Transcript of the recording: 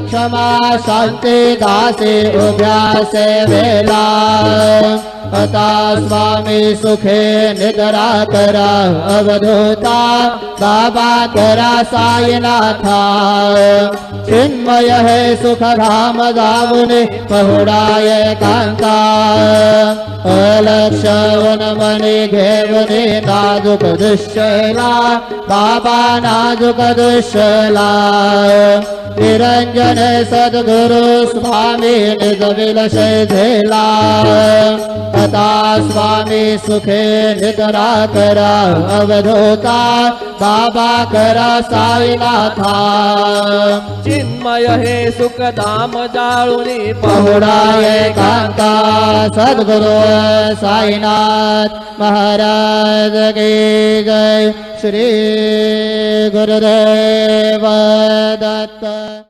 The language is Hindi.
क्षमा शांती दासी उभ्या सेवेला आता स्वामी सुखे निद्रा करा अवधूता बाबा करा साईनाथा चिन्मय है सुख धाम जाऊने पहुडाय कांता अलक्षवन मनी घेवने नाजुक दुश्शला बाबा नाजुक दुश्शला निरंजन सद्गुरु स्वामी निज विलशय झेला आता स्वामी सुखे निद्रा करा अवधूता बाबा करा साईनाथा चिन्मय हे सुख धाम जाळुनी पहुडाय कांता सद्गुरु साईनाथ महाराज की जय श्री गुरुदेव दत्त।